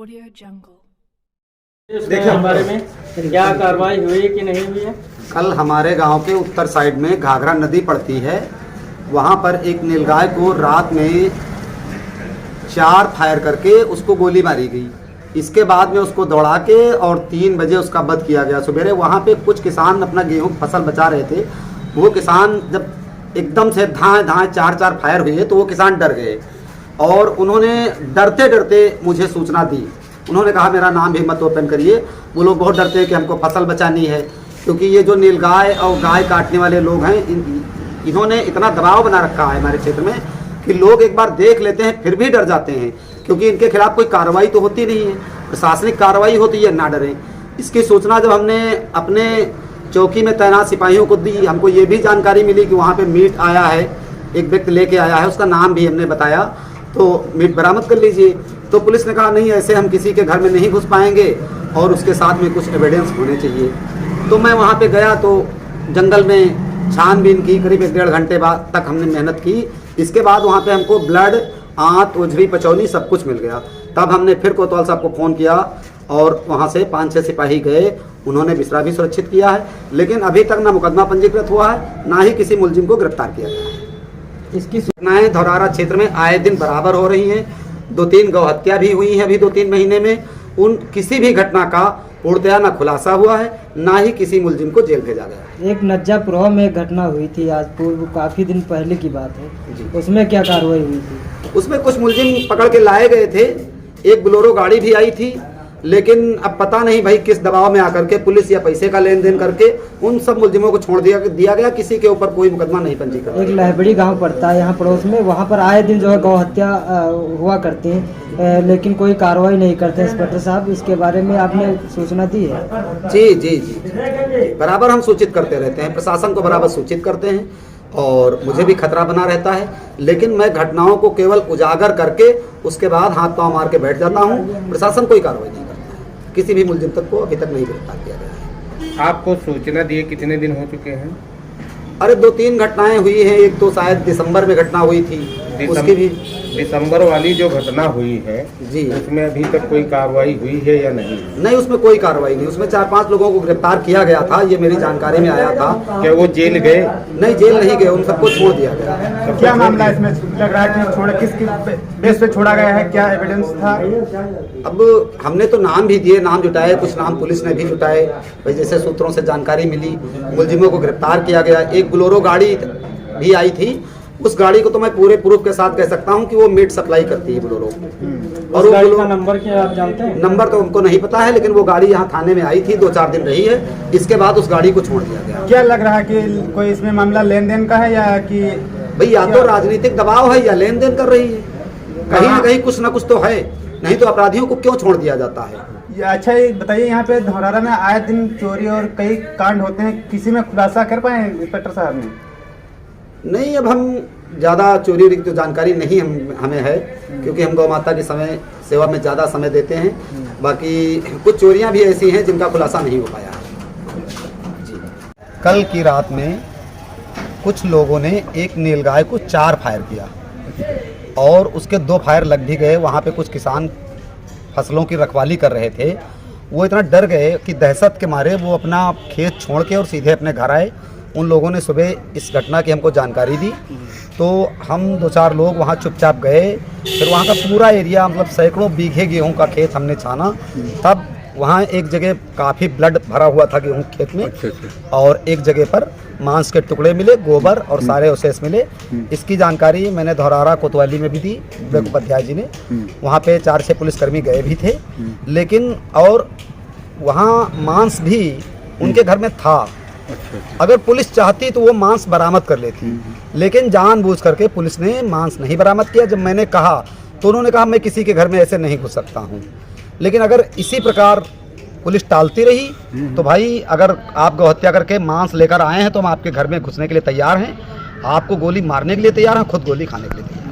Audio Jungle. देखिए बारे में क्या कार्रवाई हुई कि नहीं हुई है? कल हमारे गांव के उत्तर साइड में घाघरा नदी पड़ती है, वहां पर एक नीलगाय को रात में 4 फायर करके उसको गोली मारी गई। इसके बाद में उसको दौड़ा के और 3 बजे उसका वध किया गया सवेरे। वहां पे कुछ किसान अपना गेहूं की फसल बचा रहे थे। वो किसान जब एकदम से धाए 4 फायर हुए तो वो किसान डर गए और उन्होंने डरते डरते मुझे सूचना दी। उन्होंने कहा मेरा नाम भी मत ओपन करिए। वो लोग बहुत डरते हैं कि हमको फसल बचानी है, क्योंकि ये जो नीलगाय और गाय काटने वाले लोग हैं इन्होंने इतना दबाव बना रखा है हमारे क्षेत्र में कि लोग एक बार देख लेते हैं फिर भी डर जाते हैं, क्योंकि इनके खिलाफ कोई कार्रवाई तो होती नहीं है, प्रशासनिक कार्रवाई होती है, ना डरें। इसकी सूचना जब हमने अपने चौकी में तैनात सिपाहियों को दी, हमको ये भी जानकारी मिली कि वहाँ पे मीट आया है, एक व्यक्ति लेके आया है, उसका नाम भी हमने बताया, तो मीट बरामद कर लीजिए। तो पुलिस ने कहा नहीं, ऐसे हम किसी के घर में नहीं घुस पाएंगे और उसके साथ में कुछ एविडेंस होने चाहिए। तो मैं वहाँ पे गया तो जंगल में छानबीन की, करीब 1-1.5 घंटे बाद तक हमने मेहनत की। इसके बाद वहाँ पे हमको ब्लड, आंत, उजरी, पचौनी सब कुछ मिल गया। तब हमने फिर कोतवाल साहब को फ़ोन किया और वहाँ से 5-6 सिपाही गए, उन्होंने बिस्तरा भी सुरक्षित किया है, लेकिन अभी तक ना मुकदमा पंजीकृत हुआ है, ना ही किसी मुलजिम को गिरफ्तार किया गया है। इसकी सूचनाएं धौरारा क्षेत्र में आए दिन बराबर हो रही हैं। 2-3 गौ हत्या भी हुई हैं अभी 2-3 महीने में। उन किसी भी घटना का पूर्णतया ना खुलासा हुआ है, ना ही किसी मुलजिम को जेल भेजा गया है। एक नज्जापुरा में एक घटना हुई थी आज पूर्व, काफ़ी दिन पहले की बात है जी। उसमें क्या कार्रवाई हुई थी? उसमें कुछ मुलजिम पकड़ के लाए गए थे, एक बोलेरो गाड़ी भी आई थी, लेकिन अब पता नहीं भाई किस दबाव में आकर के पुलिस या पैसे का लेन देन करके उन सब मुलजिमों को छोड़ दिया गया। किसी के ऊपर कोई मुकदमा नहीं पंजीकृत। एक लहबड़ी गांव पड़ता है यहाँ पड़ोस में, वहाँ पर आए दिन जो है गौ हत्या हुआ करती है, लेकिन कोई कार्रवाई नहीं करते इंस्पेक्टर साहब। इसके बारे में आपने सूचना दी है? जी, बराबर हम सूचित करते रहते हैं, प्रशासन को बराबर सूचित करते हैं और मुझे भी खतरा बना रहता है, लेकिन मैं घटनाओं को केवल उजागर करके उसके बाद हाथ पांव मार के बैठ जाता हूँ। प्रशासन कोई कार्रवाई नहीं करता है, किसी भी मुलजिम तक को अभी तक नहीं गिरफ्तार किया गया है। आपको सूचना दिए कितने दिन हो चुके हैं? अरे 2-3 घटनाएं हुई हैं, एक तो शायद दिसंबर में घटना हुई थी, उसकी भी। दिसंबर वाली जो घटना हुई है जी, उसमें अभी तक कोई कार्रवाई हुई है या नहीं? नहीं, उसमें कोई कार्रवाई नहीं। उसमें 4-5 लोगों को गिरफ्तार किया गया था, ये मेरी जानकारी में आया था। क्या वो जेल गए? नहीं, जेल नहीं गए, उन सबको छोड़ दिया गया। क्या मामला इसमें लग रहा है कि किस बेस पे छोड़ा गया है, क्या एविडेंस था? अब हमने तो नाम भी दिए, नाम जुटाए, कुछ नाम पुलिस ने भी जुटाए भाई, जैसे सूत्रों से जानकारी मिली, मुलजिमों को गिरफ्तार किया गया। एक बोलेरो गाड़ी भी आई थी, उस गाड़ी को तो मैं पूरे प्रूफ के साथ कह सकता हूं कि वो मीट सप्लाई करती है बोलेरो। और उस गाड़ी का नंबर क्या आप जानते हैं? नंबर तो हमको नहीं पता है, लेकिन वो गाड़ी यहाँ थाने में आई थी, 2-4 दिन रही है, इसके बाद उस गाड़ी को छोड़ दिया गया। क्या लग रहा है कि कोई इसमें मामला लेन देन का है, या कि भाई या तो राजनीतिक दबाव है या लेन देन कर रही है, कहीं ना कहीं कुछ ना कुछ तो है, नहीं तो अपराधियों को क्यों छोड़ दिया जाता है? अच्छा ये बताइए, यहाँ पे धौरारा में आए दिन चोरी और कई कांड होते हैं, किसी में खुलासा कर पाए इंस्पेक्टर साहब ने? नहीं, अब हम ज़्यादा चोरी की तो जानकारी नहीं हमें है, क्योंकि हम गौ माता की सेवा में ज़्यादा समय देते हैं। बाकी कुछ चोरियां भी ऐसी हैं जिनका खुलासा नहीं हो पाया जी। कल की रात में कुछ लोगों ने एक नीलगाय को 4 फायर किया और उसके 2 फायर लग भी गए। वहाँ पे कुछ किसान फसलों की रखवाली कर रहे थे, वो इतना डर गए कि दहशत के मारे वो अपना खेत छोड़ के और सीधे अपने घर आए। उन लोगों ने सुबह इस घटना की हमको जानकारी दी, तो हम 2-4 लोग वहाँ चुपचाप गए। फिर वहाँ का पूरा एरिया, मतलब सैकड़ों बीघे गेहूं का खेत हमने छाना। तब वहाँ एक जगह काफ़ी ब्लड भरा हुआ था गेहूं खेत में, और एक जगह पर मांस के टुकड़े मिले, गोबर और सारे अवशेष मिले। इसकी जानकारी मैंने धौरारा कोतवाली में भी दी, विवेक उपाध्याय जी ने। वहाँ पे 4-6 पुलिसकर्मी गए भी थे, लेकिन और वहाँ मांस भी उनके घर में था। अगर पुलिस चाहती तो वो मांस बरामद कर लेती, लेकिन जानबूझ करके पुलिस ने मांस नहीं बरामद किया। जब मैंने कहा तो उन्होंने कहा मैं किसी के घर में ऐसे नहीं घुस सकता हूँ। लेकिन अगर इसी प्रकार पुलिस टालती रही तो भाई, अगर आप गौ हत्या करके मांस लेकर आए हैं तो हम आपके घर में घुसने के लिए तैयार हैं, आपको गोली मारने के लिए तैयार हैं, खुद गोली खाने के लिए तैयार हैं।